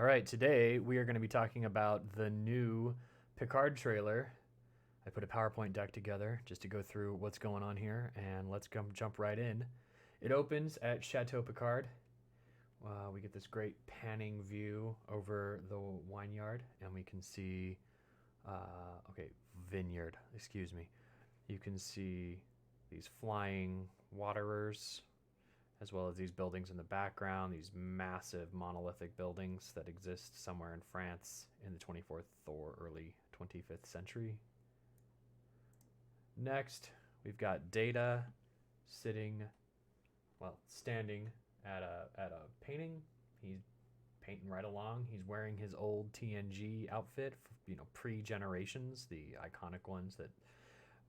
All right, today we are going to be talking about the new Picard trailer. I put a PowerPoint deck together just to go through what's going on here, and let's jump right in. It opens at Chateau Picard. We get this great panning view over the vineyard, and we can see, vineyard, excuse me. You can see these flying waterers, as well as these buildings in the background, these massive monolithic buildings that exist somewhere in France in the 24th or early 25th century. Next, we've got Data standing at a painting. He's painting right along. He's wearing his old TNG outfit, pre-generations, the iconic ones that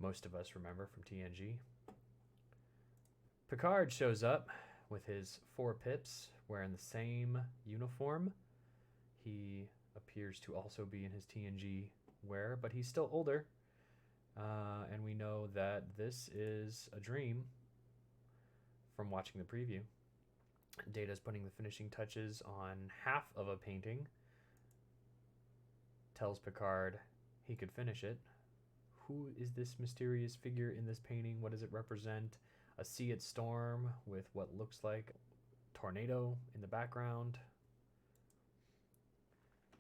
most of us remember from TNG. Picard shows up with his 4 pips wearing the same uniform. He appears to also be in his TNG wear, but he's still older. And we know that this is a dream from watching the preview. Data's putting the finishing touches on half of a painting. Tells Picard he could finish it. Who is this mysterious figure in this painting? What does it represent? A sea at storm with what looks like a tornado in the background.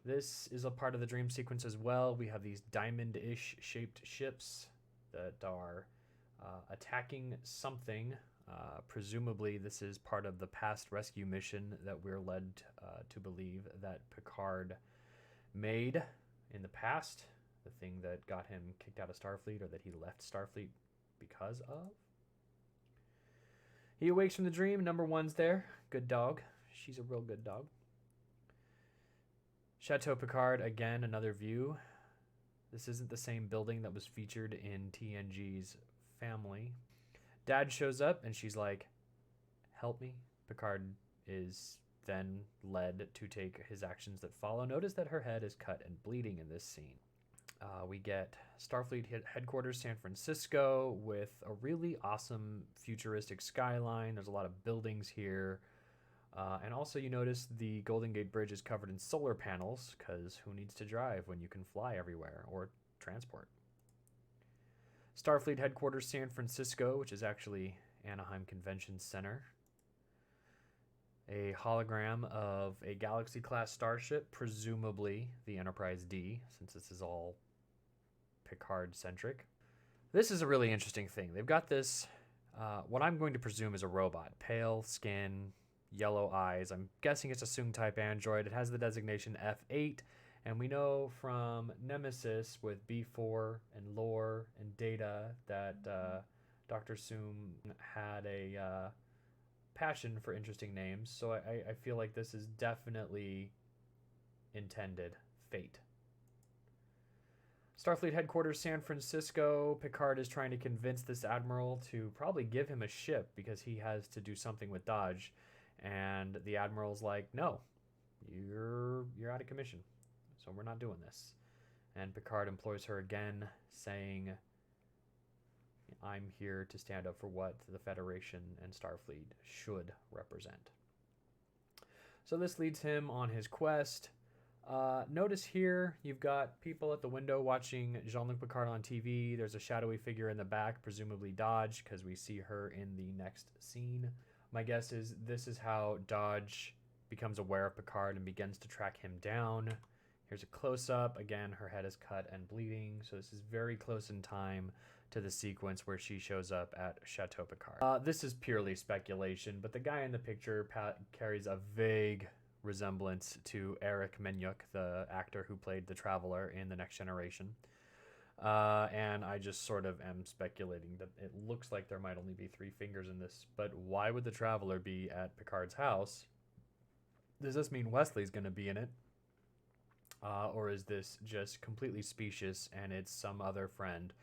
This is a part of the dream sequence as well. We have these diamond-ish shaped ships that are attacking something. Presumably this is part of the past rescue mission that we're led to believe that Picard made in the past. The thing that got him kicked out of Starfleet, or that he left Starfleet because of. He awakes from the dream. Number 1's there. Good dog. She's a real good dog. Chateau Picard, again, another view. This isn't the same building that was featured in TNG's Family. Dad shows up and she's like, help me. Picard is then led to take his actions that follow. Notice that her head is cut and bleeding in this scene. We get Starfleet headquarters, San Francisco, with a really awesome futuristic skyline. There's a lot of buildings here. And also you notice the Golden Gate Bridge is covered in solar panels, because who needs to drive when you can fly everywhere or transport? Starfleet headquarters, San Francisco, which is actually Anaheim Convention Center. A hologram of a Galaxy-class starship, presumably the Enterprise D, since this is all Picard-centric. This is a really interesting thing. They've got this, what I'm going to presume is a robot. Pale skin, yellow eyes. I'm guessing it's a Soong-type android. It has the designation F8, and we know from Nemesis with B4 and Lore and Data that Dr. Soong had a passion for interesting names, so I feel like this is definitely intended fate. Starfleet headquarters, San Francisco. Picard is trying to convince this admiral to probably give him a ship because he has to do something with Dodge, and the admiral's like, no, you're out of commission, so we're not doing this. And Picard employs her again, saying, I'm here to stand up for what the Federation and Starfleet should represent. So this leads him on his quest. Notice here you've got people at the window watching Jean-Luc Picard on TV. There's a shadowy figure in the back, presumably Dodge, because we see her in the next scene. My guess is this is how Dodge becomes aware of Picard and begins to track him down. Here's a close-up. Again, her head is cut and bleeding, so this is very close in time to the sequence where she shows up at Chateau Picard. This is purely speculation, but the guy in the picture carries a vague resemblance to Eric Menyuk, the actor who played the Traveler in The Next Generation. And I just sort of am speculating that it looks like there might only be 3 fingers in this, but why would the Traveler be at Picard's house? Does this mean Wesley's going to be in it? Or is this just completely specious and it's some other friend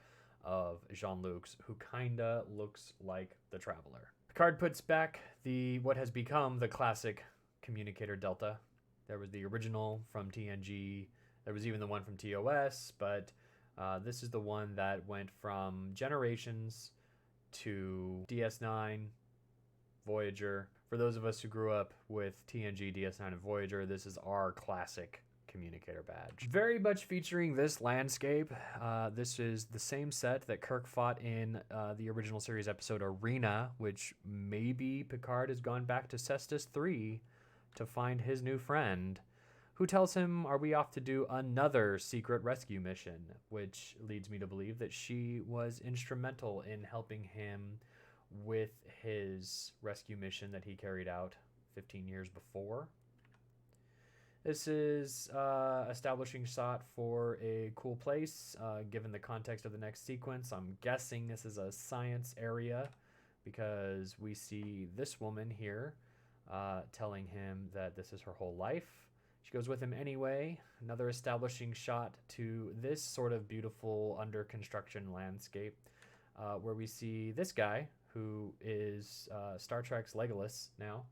of Jean-Luc's who kinda looks like the Traveler? Picard puts back what has become the classic communicator Delta. There was the original from TNG. There was even the one from TOS, but this is the one that went from Generations to DS9, Voyager, For those of us who grew up with TNG, DS9, and Voyager, this is our classic communicator badge. Very much featuring this landscape. This is the same set that Kirk fought in the original series episode Arena, which maybe Picard has gone back to Cestus 3 to find his new friend, who tells him, are we off to do another secret rescue mission? Which leads me to believe that she was instrumental in helping him with his rescue mission that he carried out 15 years before. This is establishing shot for a cool place, given the context of the next sequence. I'm guessing this is a science area because we see this woman here telling him that this is her whole life. She goes with him anyway. Another establishing shot to this sort of beautiful under construction landscape where we see this guy who is Star Trek's Legolas now.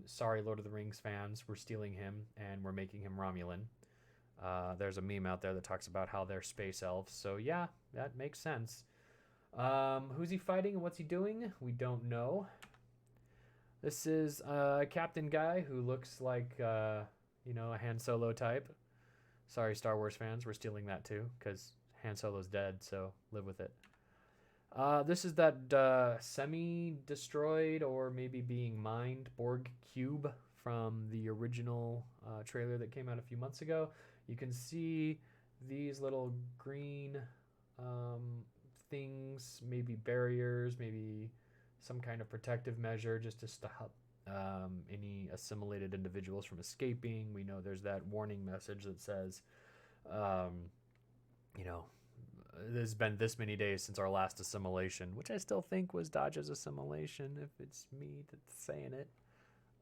Sorry, Lord of the Rings fans, we're stealing him and we're making him Romulan. There's a meme out there that talks about how they're space elves. So yeah, that makes sense. Who's he fighting and what's he doing? We don't know. This is a captain guy who looks like, a Han Solo type. Sorry, Star Wars fans, we're stealing that too, because Han Solo's dead, so live with it. This is that semi-destroyed or maybe being mined Borg Cube from the original trailer that came out a few months ago. You can see these little green things, maybe barriers, maybe some kind of protective measure just to stop any assimilated individuals from escaping. We know there's that warning message that says, there's been this many days since our last assimilation, which I still think was Dodge's assimilation, if it's me that's saying it.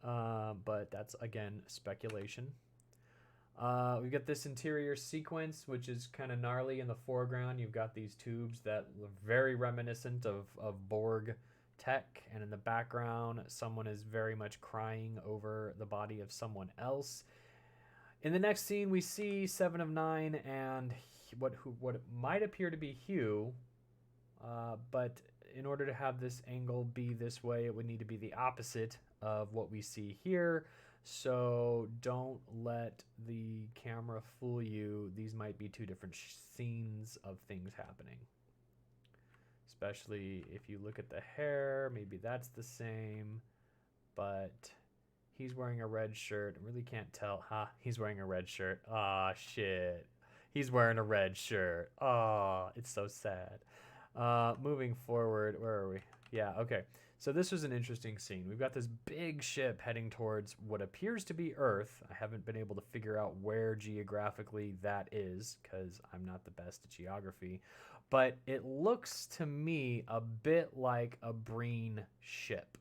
But that's, again, speculation. We've got this interior sequence, which is kind of gnarly in the foreground. You've got these tubes that look very reminiscent of Borg tech, and in the background, someone is very much crying over the body of someone else. In the next scene, we see 7 of 9 and what might appear to be Hugh, but in order to have this angle be this way, it would need to be the opposite of what we see here. So don't let the camera fool you. These might be two different scenes of things happening. Especially if you look at the hair, maybe that's the same, but he's wearing a red shirt. I really can't tell. He's wearing a red shirt. Aw, shit. He's wearing a red shirt. Oh, it's so sad. Moving forward, where are we? Yeah, okay. So this was an interesting scene. We've got this big ship heading towards what appears to be Earth. I haven't been able to figure out where geographically that is because I'm not the best at geography. But it looks to me a bit like a Breen ship.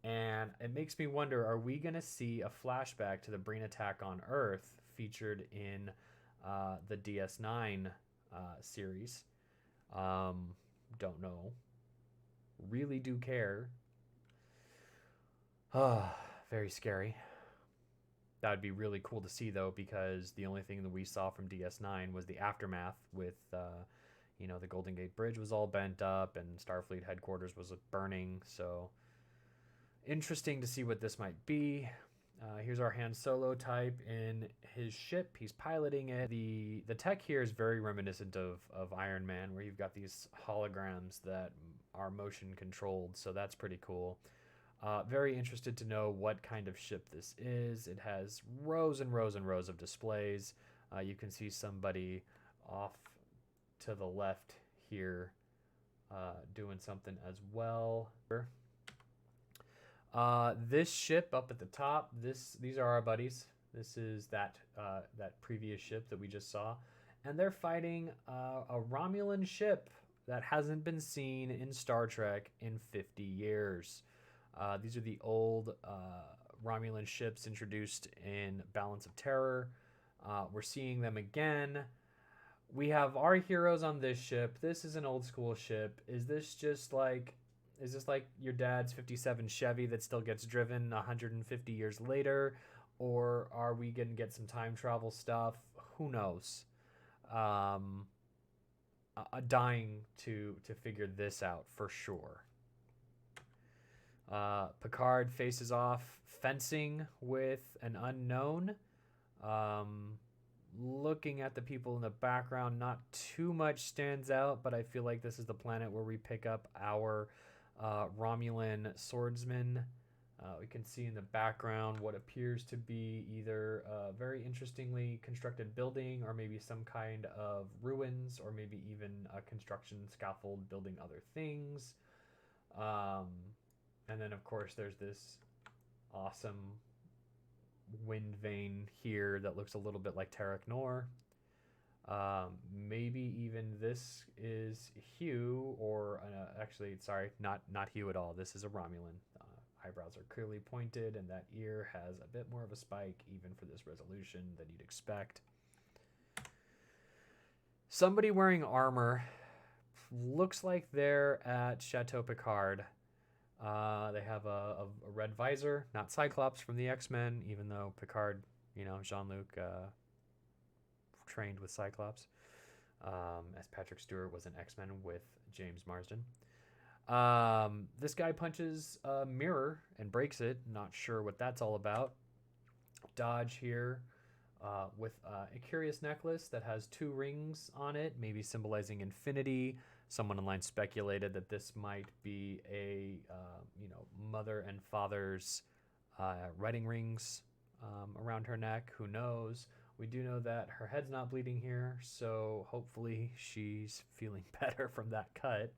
And it makes me wonder, are we going to see a flashback to the Breen attack on Earth featured in the DS9 series? Don't know. Really do care. Very scary. That would be really cool to see, though, because the only thing that we saw from DS9 was the aftermath with, the Golden Gate Bridge was all bent up and Starfleet headquarters was burning. So interesting to see what this might be. Here's our Han Solo type in his ship. He's piloting it. The tech here is very reminiscent of Iron Man, where you've got these holograms that are motion controlled. So that's pretty cool. Very interested to know what kind of ship this is. It has rows and rows and rows of displays. You can see somebody off to the left here doing something as well. This ship up at the top, these are our buddies. This is that previous ship that we just saw. And they're fighting a Romulan ship that hasn't been seen in Star Trek in 50 years. These are the old Romulan ships introduced in Balance of Terror. We're seeing them again. We have our heroes on this ship. This is an old school ship. Is this like your dad's 57 Chevy that still gets driven 150 years later? Or are we going to get some time travel stuff? Who knows? Dying to figure this out for sure. Picard faces off fencing with an unknown. Looking at the people in the background, not too much stands out, but I feel like this is the planet where we pick up our Romulan swordsman. We can see in the background what appears to be either a very interestingly constructed building or maybe some kind of ruins or maybe even a construction scaffold building other things. And then, of course, there's this awesome wind vane here that looks a little bit like Tarek Noor. Maybe even this is Hugh, or actually, sorry, not Hugh at all. This is a Romulan. Eyebrows are clearly pointed, and that ear has a bit more of a spike, even for this resolution, than you'd expect. Somebody wearing armor. Looks like they're at Chateau Picard. They have a red visor, not Cyclops from the X-Men, even though Picard, Jean-Luc trained with Cyclops, as Patrick Stewart was an X-Men with James Marsden. This guy punches a mirror and breaks it. Not sure what that's all about. Dodge here with a curious necklace that has 2 rings on it, maybe symbolizing infinity. Someone online speculated that this might be a mother and father's wedding rings around her neck. Who knows? We do know that her head's not bleeding here, so hopefully she's feeling better from that cut.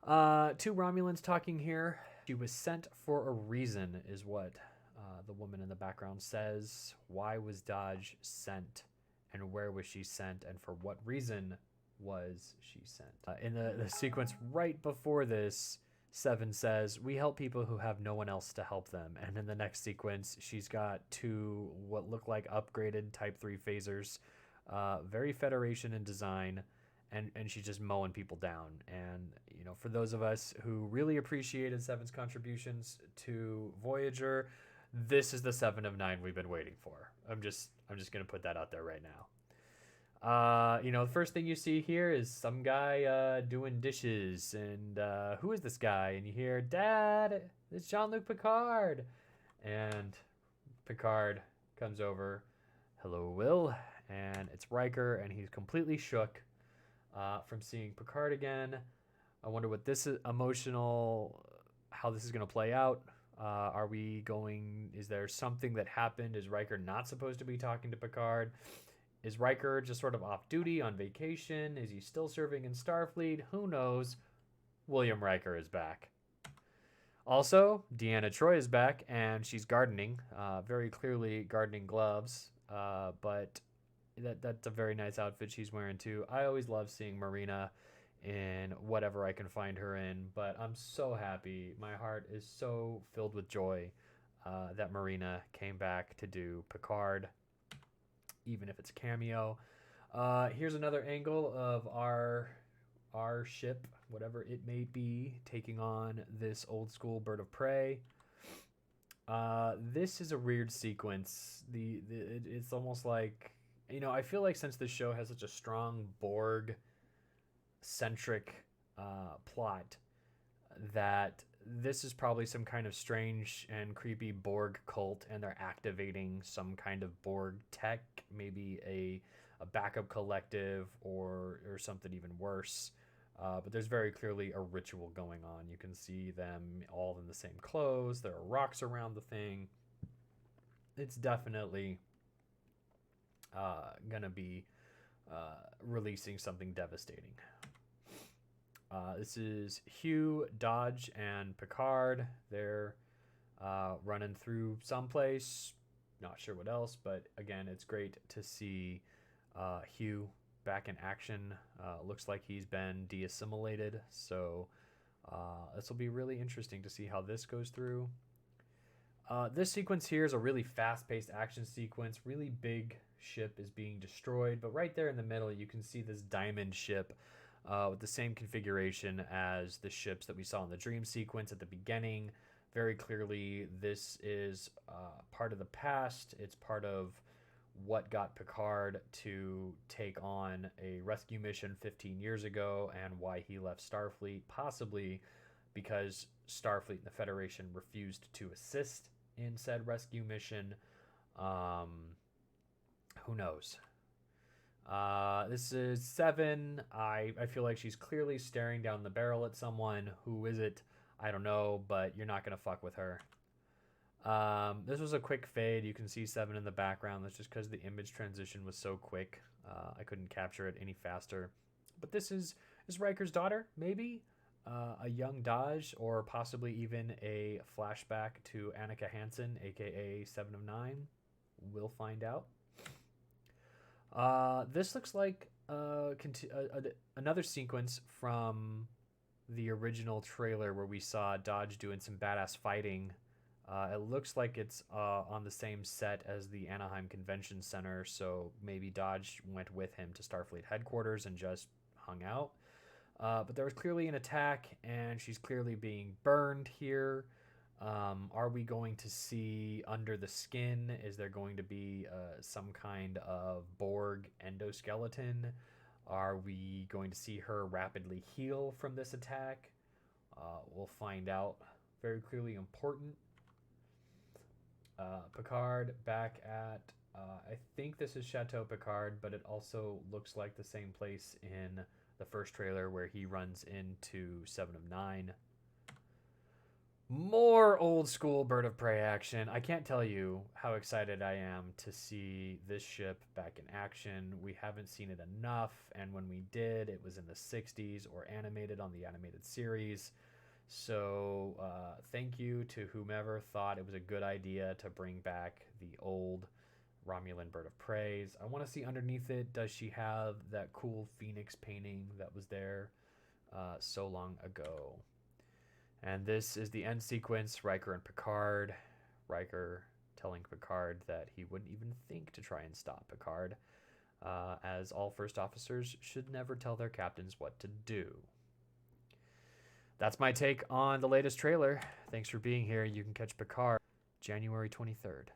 2 Romulans talking here. She was sent for a reason, is what the woman in the background says. Why was Dodge sent, and where was she sent, and for what reason was she sent? In the sequence right before this, Seven says, "We help people who have no one else to help them." And in the next sequence, she's got 2 what look like upgraded Type 3 phasers, very Federation in design, and she's just mowing people down. And for those of us who really appreciated Seven's contributions to Voyager, this is the 7 of 9 we've been waiting for. I'm just gonna put that out there right now. The first thing you see here is some guy doing dishes, and who is this guy? And you hear, "Dad, it's Jean-Luc Picard." And Picard comes over, "Hello, Will," and it's Riker, and he's completely shook from seeing Picard again. I wonder what this is how this is going to play out. Is there something that happened? Is Riker not supposed to be talking to Picard? Is Riker just sort of off duty on vacation? Is he still serving in Starfleet? Who knows? William Riker is back. Also, Deana Troi is back, and she's gardening. Very clearly gardening gloves, but that's a very nice outfit she's wearing too. I always love seeing Marina in whatever I can find her in, but I'm so happy. My heart is so filled with joy that Marina came back to do Picard, even if it's a cameo. Here's another angle of our ship, whatever it may be, taking on this old school bird of prey. This is a weird sequence. It's almost like, I feel like since the show has such a strong Borg centric plot, that this is probably some kind of strange and creepy Borg cult, and they're activating some kind of Borg tech, maybe a backup collective or something even worse. But there's very clearly a ritual going on. You can see them all in the same clothes. There are rocks around the thing. It's definitely gonna be releasing something devastating. This is Hugh, Dodge, and Picard. They're running through someplace. Not sure what else, but again, it's great to see Hugh back in action. Looks like he's been de-assimilated, so this will be really interesting to see how this goes through. This sequence here is a really fast-paced action sequence. Really big ship is being destroyed, but right there in the middle, you can see this diamond ship with the same configuration as the ships that we saw in the dream sequence at the beginning. Very clearly, this is part of the past. It's part of what got Picard to take on a rescue mission 15 years ago and why he left Starfleet, possibly because Starfleet and the Federation refused to assist in said rescue mission. Who knows? This is 7. I feel like she's clearly staring down the barrel at someone. Who is it? I don't know, but you're not going to fuck with her. This was a quick fade. You can see 7 in the background. That's just because the image transition was so quick. I couldn't capture it any faster. But this is Riker's daughter, maybe? A young Dodge, or possibly even a flashback to Annika Hansen, aka 7 of 9. We'll find out. This looks like another sequence from the original trailer where we saw Dodge doing some badass fighting. It looks like it's on the same set as the Anaheim Convention Center, so maybe Dodge went with him to Starfleet headquarters and just hung out. But there was clearly an attack, and she's clearly being burned here. Are we going to see under the skin? Is there going to be some kind of Borg endoskeleton? Are we going to see her rapidly heal from this attack? We'll find out. Very clearly important. Picard back at, I think this is Chateau Picard, but it also looks like the same place in the first trailer where he runs into 7 of 9. More old school Bird of Prey action. I can't tell you how excited I am to see this ship back in action. We haven't seen it enough, and when we did, it was in the 60s or animated on the animated series. So thank you to whomever thought it was a good idea to bring back the old Romulan Bird of Prey. I want to see underneath it, does she have that cool phoenix painting that was there so long ago? And this is the end sequence, Riker and Picard. Riker telling Picard that he wouldn't even think to try and stop Picard, as all first officers should never tell their captains what to do. That's my take on the latest trailer. Thanks for being here. You can catch Picard January 23rd.